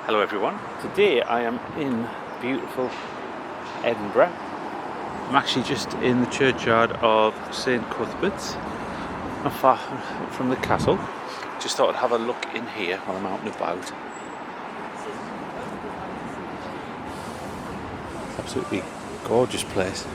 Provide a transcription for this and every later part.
Hello everyone, today I am in beautiful Edinburgh. I'm actually just in the churchyard of St Cuthbert's, not far from the castle. Just thought I'd have a look in here while I'm out and about. Absolutely gorgeous place.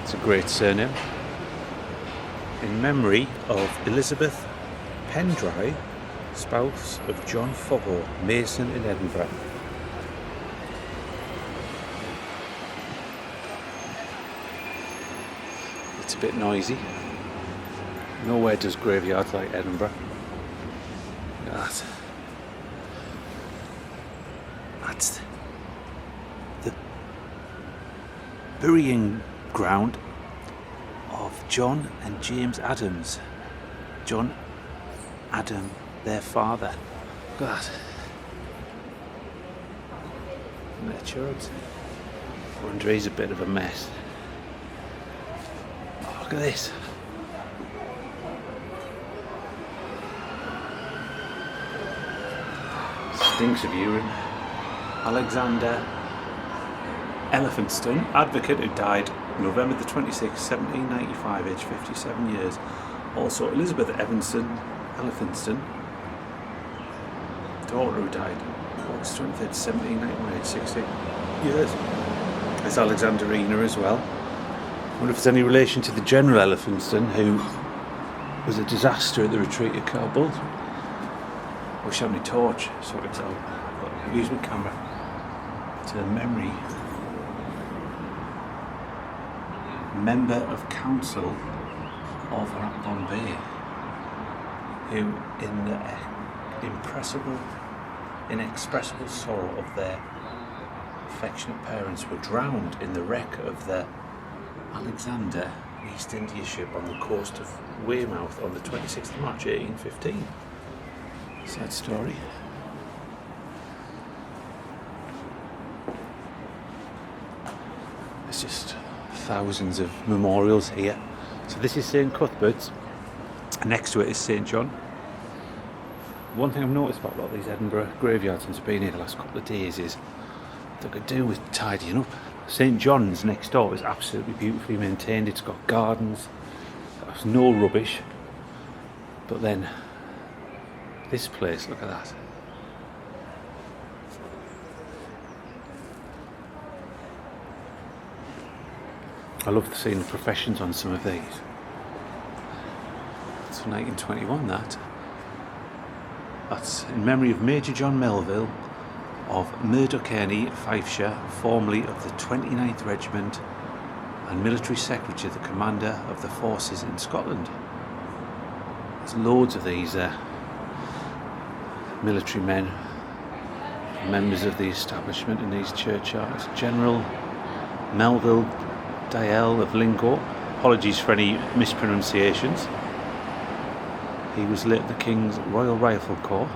It's a great surname. In memory of Elizabeth Pendry, spouse of John Foggo, mason in Edinburgh. It's a bit noisy. Nowhere does graveyards like Edinburgh. Look at that. That's the burying ground of John and James Adams. John Adam, their father. Look at that. And their church. Andre's a bit of a mess. Oh, look at this. Stinks of urine. Alexander Elphinstone, advocate who died November the 26th, 1795, aged 57 years. Also Elizabeth Elphinstone, daughter who died August 23rd, 1791, aged 60 years. There's Alexandrina as well. I wonder if there's any relation to the General Elphinstone, who was a disaster at the retreat of Kabul. Wish I had my torch, so I could tell. But I've used my camera to memory. Member of Council of Bombay, who in the inexpressible sorrow of their affectionate parents were drowned in the wreck of the Alexander East India ship on the coast of Weymouth on the 26th of March 1815. Sad story. There's just thousands of memorials here. So this is St Cuthbert's, and next to it is St John. One thing I've noticed about a lot of these Edinburgh graveyards since I've been here the last couple of days is they could do with tidying up. St John's next door is absolutely beautifully maintained. It's got gardens, there's no rubbish. But then this place, look at that. I love seeing the professions on some of these. It's from 1921, that. That's in memory of Major John Melville of Murdocherney, Fifeshire, formerly of the 29th Regiment and Military Secretary, the Commander of the Forces in Scotland. There's loads of these military men, members of the establishment in these churchyards. General Melville Dial of Lingo, apologies for any mispronunciations. He was late the King's Royal Rifle Corps.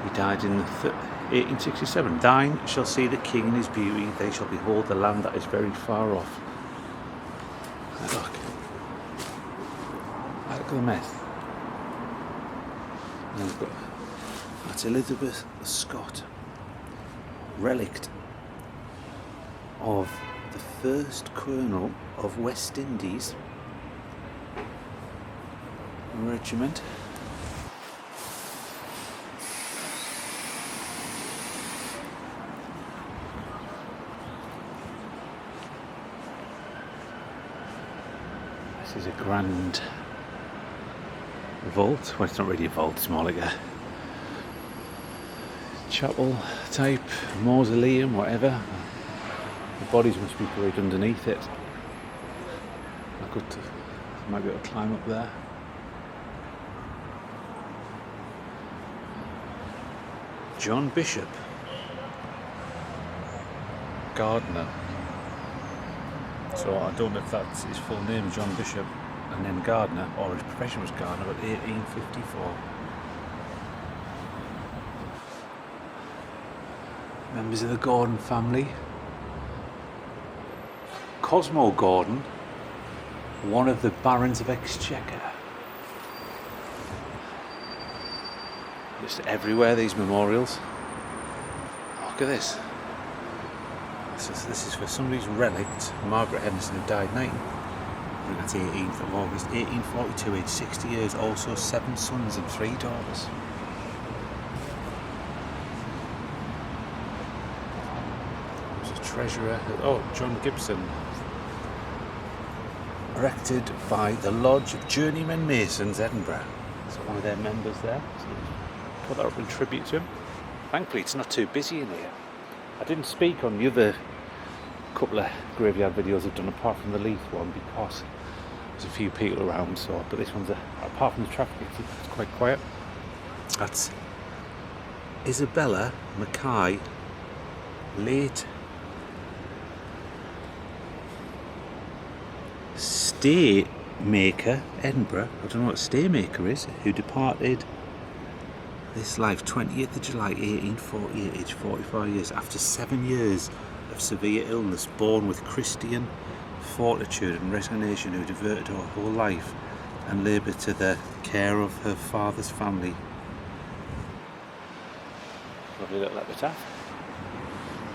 He died in 1867. Thine shall see the King in his beauty, they shall behold the land that is very far off. And look at the mess. And we've got, that's Elizabeth Scott, relict of the first Colonel of West Indies Regiment. This is a grand vault. Well, it's not really a vault, it's more like a chapel type mausoleum, whatever. The bodies must be buried underneath it. I might be able to climb up there. John Bishop, gardener. So I don't know if that's his full name, John Bishop, and then gardener, or his profession was gardener, but 1854. Members of the Gordon family. Cosmo Gordon, one of the Barons of Exchequer. Just everywhere, these memorials. Look at this. This is for somebody's relict, Margaret Henderson, who died 19. I think that's 18th of August 1842, aged 60 years, also 7 sons and 3 daughters. There's a treasurer, John Gibson, erected by the Lodge of Journeymen Masons, Edinburgh. So one of their members there. So put that up in tribute to him. Thankfully it's not too busy in here. I didn't speak on the other couple of graveyard videos I've done apart from the Leith one because there's a few people around, so but this one's apart from the traffic it's quite quiet. That's Isabella Mackay, late staymaker, Edinburgh. I don't know what staymaker is, who departed this life 20th of July 1848, aged 45 years, after 7 years of severe illness, born with Christian fortitude and resignation, who devoted her whole life and labour to the care of her father's family. Lovely little epitaph.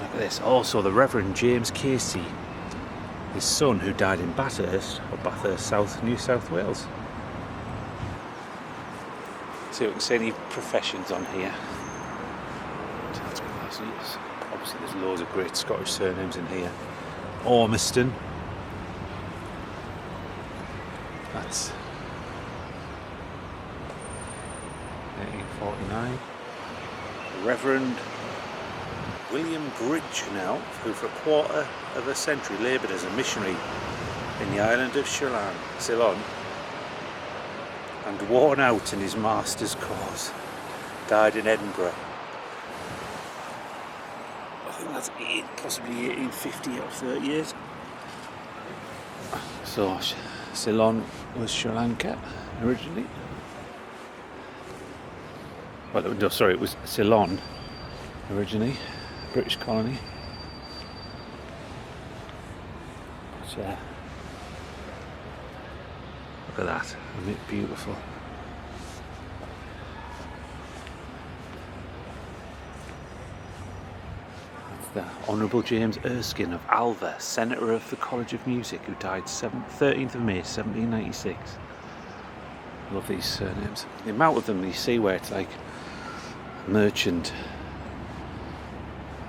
Look at this. Also the Reverend James Casey, his son, who died in Bathurst, South, New South Wales. See if we can see any professions on here. Obviously there's loads of great Scottish surnames in here. Ormiston. That's 1849. Reverend William Bridgenell, who for a quarter of a century laboured as a missionary in the island of Ceylon, and worn out in his master's cause, died in Edinburgh. I think that's possibly 1850 or 30 years. So Ceylon was Sri Lanka originally. Well, no, sorry, it was Ceylon originally, British colony. But, look at that, isn't it beautiful? That's the Honourable James Erskine of Alva, Senator of the College of Music, who died 13th of May 1796. I love these surnames. The amount of them you see where it's like merchant,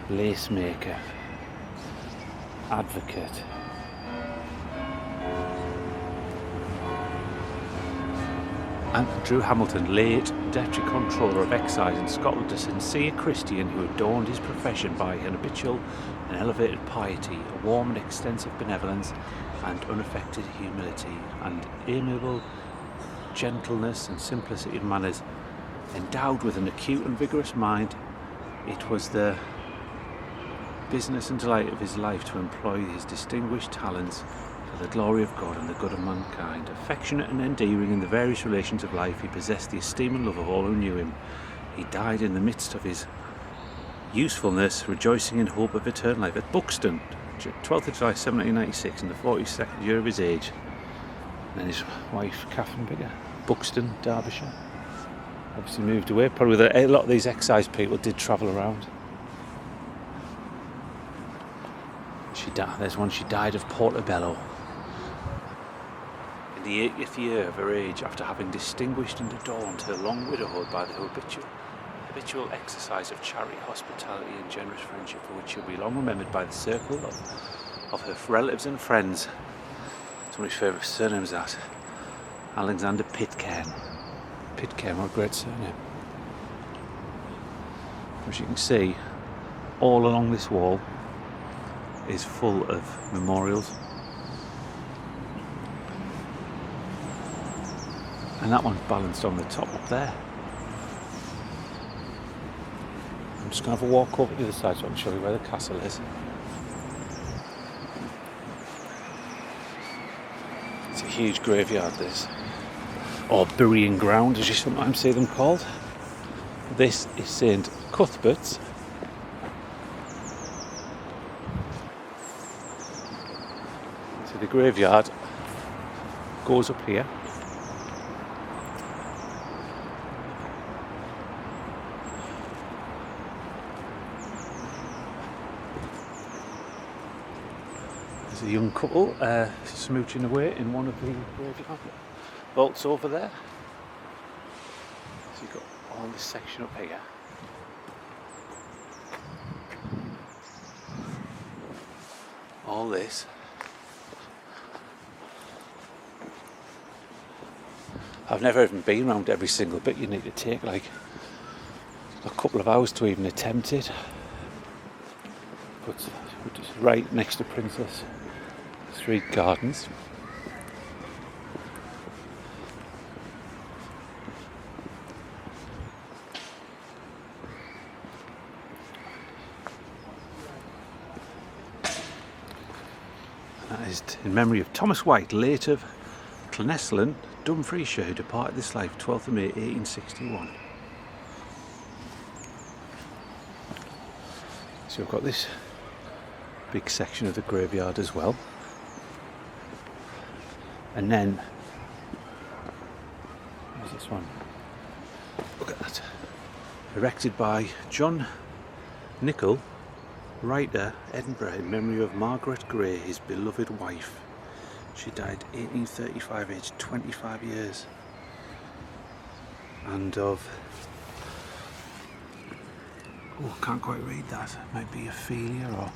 lace maker, advocate. Andrew Hamilton, late Deputy Controller of Excise in Scotland, a sincere Christian who adorned his profession by an habitual and elevated piety, a warm and extensive benevolence, and unaffected humility, and amiable gentleness and simplicity of manners. Endowed with an acute and vigorous mind, it was the business and delight of his life to employ his distinguished talents for the glory of God and the good of mankind. Affectionate and endearing in the various relations of life, he possessed the esteem and love of all who knew him. He died in the midst of his usefulness, rejoicing in hope of eternal life at Buxton, 12th of July 1796, in the 42nd year of his age. And then his wife, Catherine Bigger, Buxton, Derbyshire. Obviously moved away. Probably a lot of these excise people did travel around. There's one, she died of Portobello in the 80th year of her age, after having distinguished and adorned her long widowhood by the habitual exercise of charity, hospitality and generous friendship, for which she'll be long remembered by the circle of her relatives and friends. It's one of my favourite surnames, that. Alexander Pitcairn. Pitcairn, what a great surname. As you can see, all along this wall is full of memorials. And that one's balanced on the top up there. I'm just going to have a walk over to the other side so I can show you where the castle is. It's a huge graveyard, this. Or burying ground, as you sometimes see them called. This is St Cuthbert's. So the graveyard goes up here. a young couple smooching away in one of the graveyard vaults over there. So you've got all this section up here. All this. I've never even been around every single bit. You need to take like a couple of hours to even attempt it. But we're just right next to Princess Street Gardens. And that is in memory of Thomas White, late of Clonestlan, Dumfriesshire, who departed this life 12th of May 1861. So we've got this big section of the graveyard as well. And then, where's this one? Look at that. Erected by John Nichol, writer, Edinburgh, in memory of Margaret Gray, his beloved wife. She died 1835, aged 25 years. And of, oh, can't quite read that. It might be Ophelia or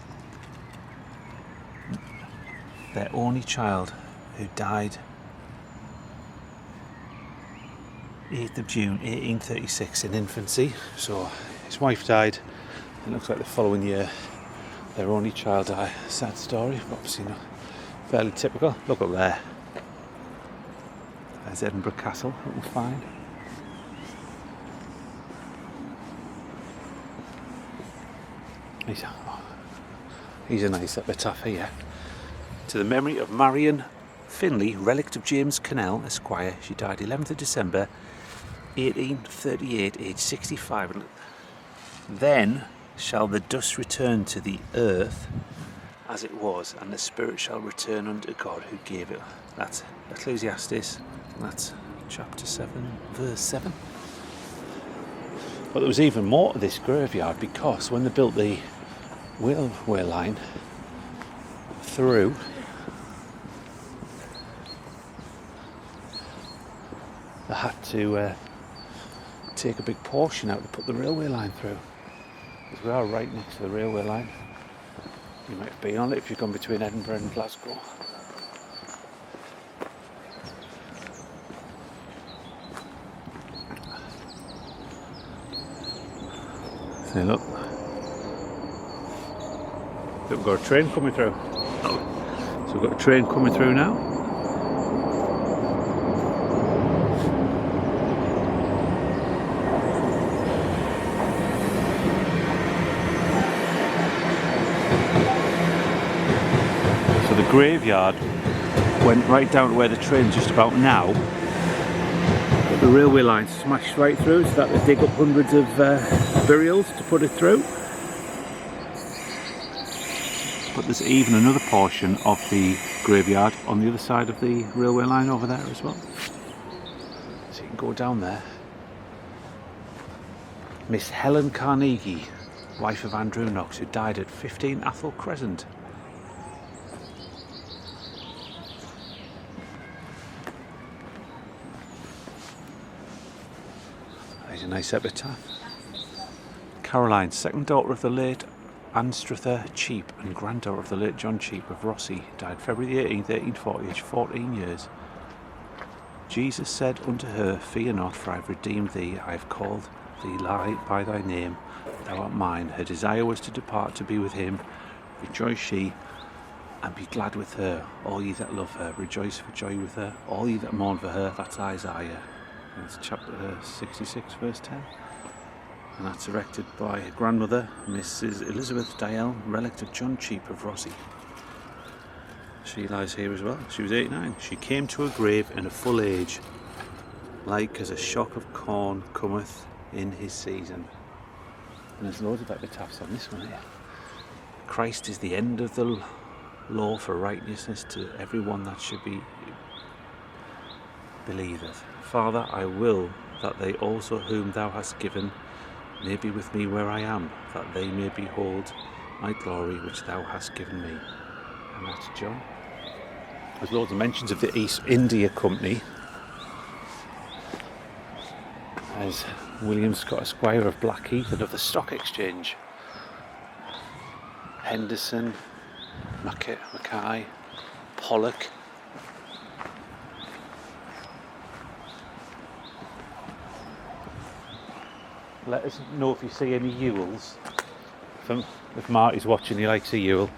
their only child, who died 8th of June 1836 in infancy. So his wife died, it looks like the following year their only child died. Sad story, but obviously not fairly typical. Look up there. There's Edinburgh Castle, looking fine. He's a nice epitaph here. To the memory of Marion Finlay, relict of James Cannell, Esquire. She died 11th of December 1838, aged 65. And then shall the dust return to the earth as it was, and the spirit shall return unto God who gave it. That's Ecclesiastes, and that's chapter 7, verse 7. But there was even more to this graveyard, because when they built the railway line through, they had to take a big portion out to put the railway line through. Because we are right next to the railway line. You might have been on it if you've gone between Edinburgh and Glasgow. See, look. We've got a train coming through. So we've got a train coming through now. So the graveyard went right down to where the train's just about now. But the railway line smashed right through, so that they dig up hundreds of burials to put it through. But there's even another portion of the graveyard on the other side of the railway line over there as well. So you can go down there. Miss Helen Carnegie, wife of Andrew Knox, who died at 15 Athol Crescent. There's a nice epitaph. Caroline, second daughter of the late Anstruther Cheap and granddaughter of the late John Cheap of Rossi, died February 18th, 1840, aged 14 years. Jesus said unto her, Fear not, for I have redeemed thee. I have called thee by thy name. Thou art mine. Her desire was to depart to be with him. Rejoice she, and be glad with her. All ye that love her, rejoice for joy with her. All ye that mourn for her, that's Isaiah. That's chapter 66, verse 10. And that's erected by her grandmother, Mrs. Elizabeth Dial, relict of John Cheap of Rossi. She lies here as well. She was 89. She came to her grave in a full age, like as a shock of corn cometh in his season. And there's loads of epitaphs on this one here. Christ is the end of the law for righteousness to every one that should be believeth. Father, I will that they also whom thou hast given may be with me where I am, that they may behold my glory which thou hast given me. And that's John. There's loads of mentions of the East India Company. There's William Scott Esquire of Blackheath and of the Stock Exchange. Henderson, Mackay, Pollock. Let us know if you see any Ewells. If Marty's watching, he likes a Ewell.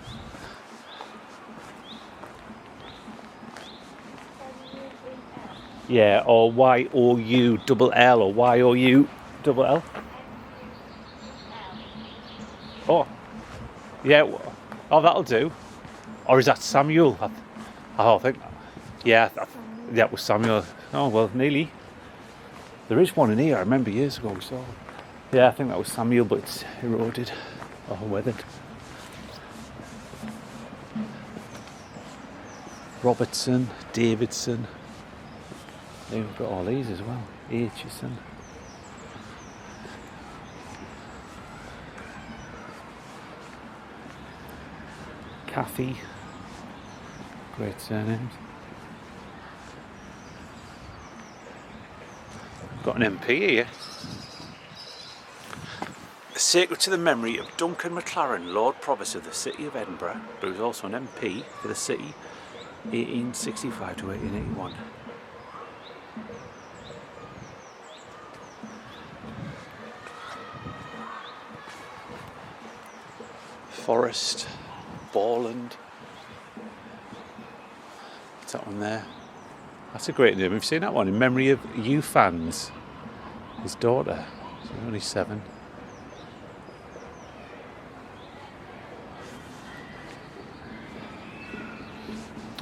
Yeah, or Y-O-U double L or Y-O-U double L. Oh, yeah. Oh, that'll do. Or is that Samuel? I think. Yeah, that was Samuel. Oh well, nearly. There is one in here. I remember years ago we saw. Yeah, I think that was Samuel, but it's eroded or weathered. Robertson, Davidson. They've got all these as well. Aitchison. Cathy. Great surnames. Got an MP here. Sacred to the memory of Duncan MacLaren, Lord Provost of the City of Edinburgh, but he was also an MP for the city 1865 to 1881. Forest, Borland. What's that one there? That's a great name. We've seen that one in memory of Hugh Fans, his daughter. She's only 7.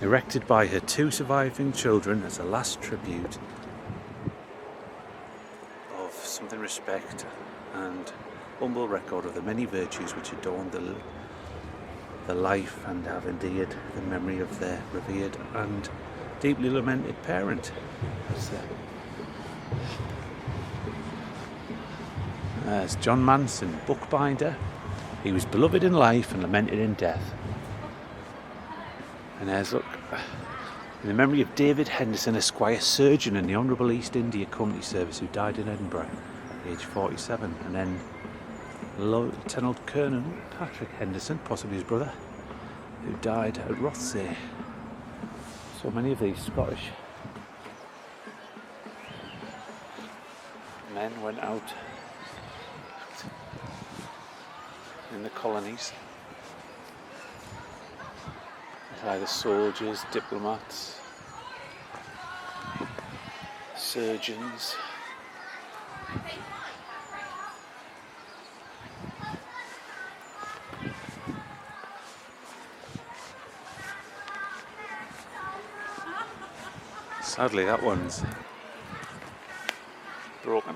Erected by her 2 surviving children as a last tribute of something respect and humble record of the many virtues which adorned the life and have endeared the memory of their revered and deeply lamented parent. There's John Manson, bookbinder. He was beloved in life and lamented in death. And there's, look, in the memory of David Henderson, Esquire, surgeon in the Honourable East India Company Service, who died in Edinburgh at age 47. And then Lieutenant Colonel Patrick Henderson, possibly his brother, who died at Rothsay. So many of these Scottish men went out in the colonies. Either soldiers, diplomats, surgeons. Sadly, that one's broken.